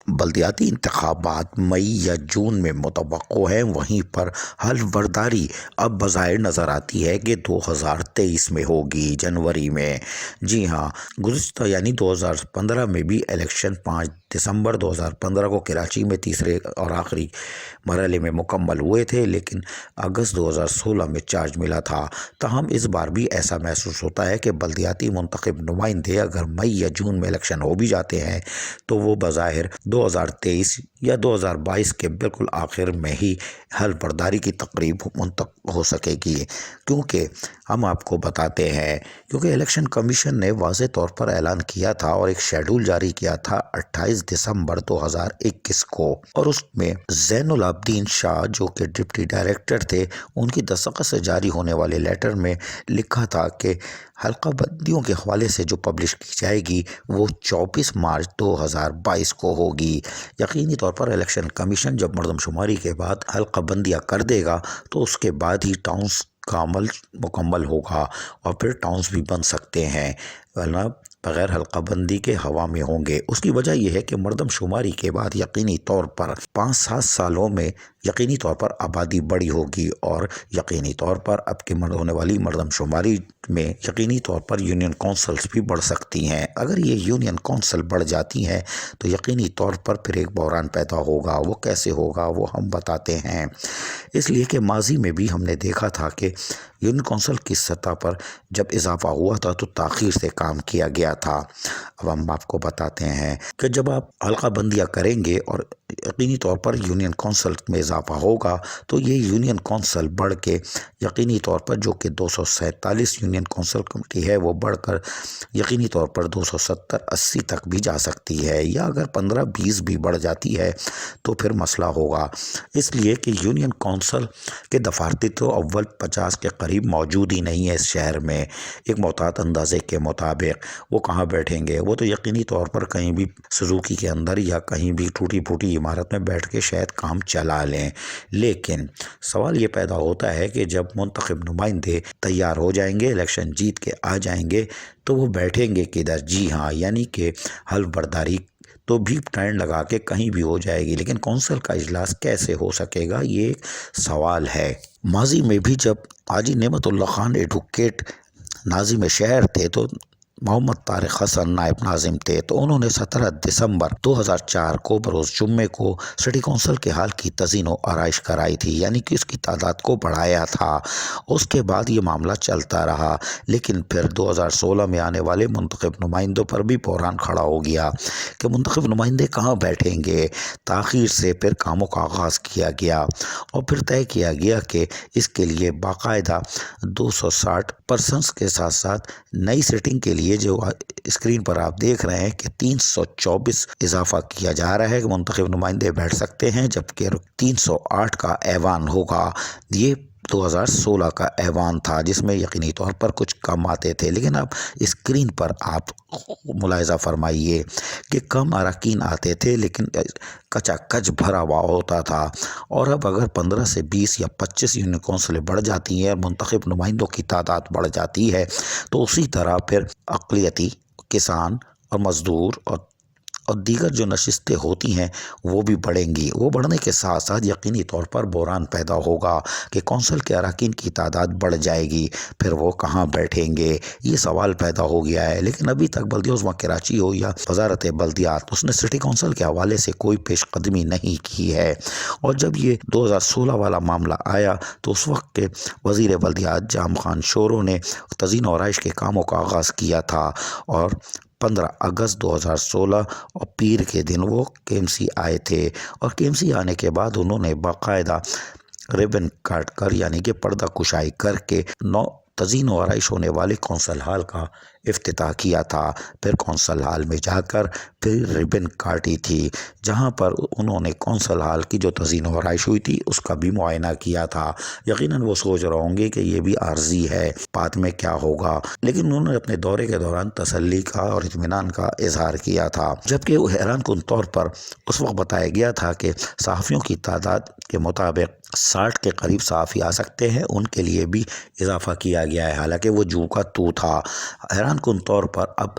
بلدیاتی انتخابات مئی یا جون میں متوقع ہیں، وہیں پر حلف برداری اب بظاہر نظر آتی ہے کہ 2023 میں ہوگی، جنوری میں۔ جی ہاں، گزشتہ 2015 میں بھی الیکشن 5 دسمبر 2015 کو کراچی میں تیسرے اور آخری مرحلے میں مکمل ہوئے تھے، لیکن اگست 2016 میں چارج ملا تھا۔ تاہم اس بار بھی ایسا محسوس ہوتا ہے کہ بلدیاتی منتخب نمائندے اگر مئی یا جون میں الیکشن ہو بھی جاتے ہیں تو وہ بظاہر 2023 یا 2022 کے بالکل آخر میں ہی حلف برداری کی تقریب منتقل ہو سکے گی، کیونکہ ہم آپ کو بتاتے ہیں کیونکہ الیکشن کمیشن نے واضح طور پر اعلان کیا تھا اور ایک شیڈول جاری کیا تھا 28 دسمبر 2021 کو، اور اس میں زین العابدین شاہ جو کہ ڈپٹی ڈائریکٹر تھے، ان کی دستخط سے جاری ہونے والے لیٹر میں لکھا تھا کہ حلقہ بندیوں کے حوالے سے جو پبلش کی جائے گی وہ 24 مارچ 2022 کو ہوگی۔ یقینی طور پر الیکشن کمیشن جب مردم شماری کے بعد حلقہ بندیاں کر دے گا تو اس کے بعد ہی ٹاؤنز کا عمل مکمل ہوگا اور پھر ٹاؤنز بھی بن سکتے ہیں، ورنہ بغیر حلقہ بندی کے ہوا میں ہوں گے۔ اس کی وجہ یہ ہے کہ مردم شماری کے بعد یقینی طور پر 5-7 سالوں میں یقینی طور پر آبادی بڑی ہوگی، اور یقینی طور پر اب کے ہونے والی مردم شماری میں یقینی طور پر یونین کونسلز بھی بڑھ سکتی ہیں۔ اگر یہ یونین کونسل بڑھ جاتی ہیں تو یقینی طور پر پھر ایک بحران پیدا ہوگا۔ وہ کیسے ہوگا وہ ہم بتاتے ہیں، اس لیے کہ ماضی میں بھی ہم نے دیکھا تھا کہ یونین کونسل کی سطح پر جب اضافہ ہوا تھا تو تاخیر سے کام کیا گیا تھا۔ اب ہم آپ کو بتاتے ہیں کہ جب آپ حلقہ بندیاں کریں گے اور یقینی طور پر یونین کونسل میں اضافہ ہوگا تو یہ یونین کونسل بڑھ کے یقینی طور پر جو کہ 247 یونین کونسل کی ہے وہ بڑھ کر یقینی طور پر 270-80 تک بھی جا سکتی ہے، یا اگر 15-20 بھی بڑھ جاتی ہے تو پھر مسئلہ ہوگا۔ اس لیے کہ یونین کونسل کے دفاتر تو اول 50 کے قریب موجود ہی نہیں ہے اس شہر میں۔ ایک محتاط اندازے کے مطابق وہ کہاں بیٹھیں گے؟ وہ تو یقینی طور پر کہیں بھی سزوکی کے اندر یا کہیں بھی ٹوٹی پھوٹی عمارت میں بیٹھ کے شاید کام چلا لیں، لیکن سوال یہ پیدا ہوتا ہے کہ جب منتخب نمائندے تیار ہو جائیں گے، الیکشن جیت کے آ جائیں گے تو وہ بیٹھیں گے کدھر؟ جی ہاں، یعنی کہ حلف برداری تو بھی ٹرینڈ لگا کے کہیں بھی ہو جائے گی، لیکن کونسل کا اجلاس کیسے ہو سکے گا، یہ ایک سوال ہے۔ ماضی میں بھی جب حاجی نعمت اللہ خان ایڈوکیٹ ناظم شہر تھے تو محمد طارق حسن نائب ناظم تھے، تو انہوں نے 17 دسمبر 2004 کو بروز جمعے کو سٹی کونسل کے حال کی تزئین و آرائش کرائی تھی، یعنی کہ اس کی تعداد کو بڑھایا تھا۔ اس کے بعد یہ معاملہ چلتا رہا، لیکن پھر 2016 میں آنے والے منتخب نمائندوں پر بھی بحران کھڑا ہو گیا کہ منتخب نمائندے کہاں بیٹھیں گے۔ تاخیر سے پھر کاموں کا آغاز کیا گیا اور پھر طے کیا گیا کہ اس کے لیے باقاعدہ 260 پرسنز کے ساتھ ساتھ نئی سیٹنگ کے لیے جو اسکرین پر آپ دیکھ رہے ہیں کہ 324 اضافہ کیا جا رہا ہے کہ منتخب نمائندے بیٹھ سکتے ہیں، جبکہ 308 کا ایوان ہوگا۔ یہ 2016 کا ایوان تھا جس میں یقینی طور پر کچھ کم آتے تھے، لیکن اب اسکرین پر آپ ملاحظہ فرمائیے کہ کم اراکین آتے تھے لیکن کچا کچ بھرا ہوا ہوتا تھا، اور اب اگر 15 سے 20 یا 25 یونین کونسلیں بڑھ جاتی ہیں اور منتخب نمائندوں کی تعداد بڑھ جاتی ہے تو اسی طرح پھر اقلیتی، کسان اور مزدور اور دیگر جو نشستیں ہوتی ہیں وہ بھی بڑھیں گی۔ وہ بڑھنے کے ساتھ ساتھ یقینی طور پر بحران پیدا ہوگا کہ کونسل کے اراکین کی تعداد بڑھ جائے گی، پھر وہ کہاں بیٹھیں گے؟ یہ سوال پیدا ہو گیا ہے، لیکن ابھی تک بلدیہ عظمیٰ کراچی ہو یا وزارت بلدیات، اس نے سٹی کونسل کے حوالے سے کوئی پیش قدمی نہیں کی ہے۔ اور جب یہ 2016 والا معاملہ آیا تو اس وقت کے وزیر بلدیات جام خان شورو نے تزئین و آرائش کے کاموں کا آغاز کیا تھا، اور 15 اگست 2016 اور پیر کے دن وہ KMC آئے تھے، اور KMC آنے کے بعد انہوں نے باقاعدہ ریبن کاٹ کر یعنی کہ پردہ کشائی کر کے تزئین و آرائش ہونے والے کونسل ہال کا افتتاح کیا تھا۔ پھر کونسل ہال میں جا کر پھر ریبن کاٹی تھی، جہاں پر انہوں نے کونسل ہال کی جو تزئین و آرائش ہوئی تھی اس کا بھی معائنہ کیا تھا۔ یقیناً وہ سوچ رہے ہوں گے کہ یہ بھی عارضی ہے، بعد میں کیا ہوگا، لیکن انہوں نے اپنے دورے کے دوران تسلی کا اور اطمینان کا اظہار کیا تھا، جبکہ وہ حیران کن طور پر اس وقت بتایا گیا تھا کہ صحافیوں کی تعداد کے مطابق 60 کے قریب صحافی آ سکتے ہیں، ان کے لیے بھی اضافہ کیا گیا ہے، حالانکہ وہ جو کا تو تھا۔ حیران کن طور پر اب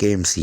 KMC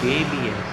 KBS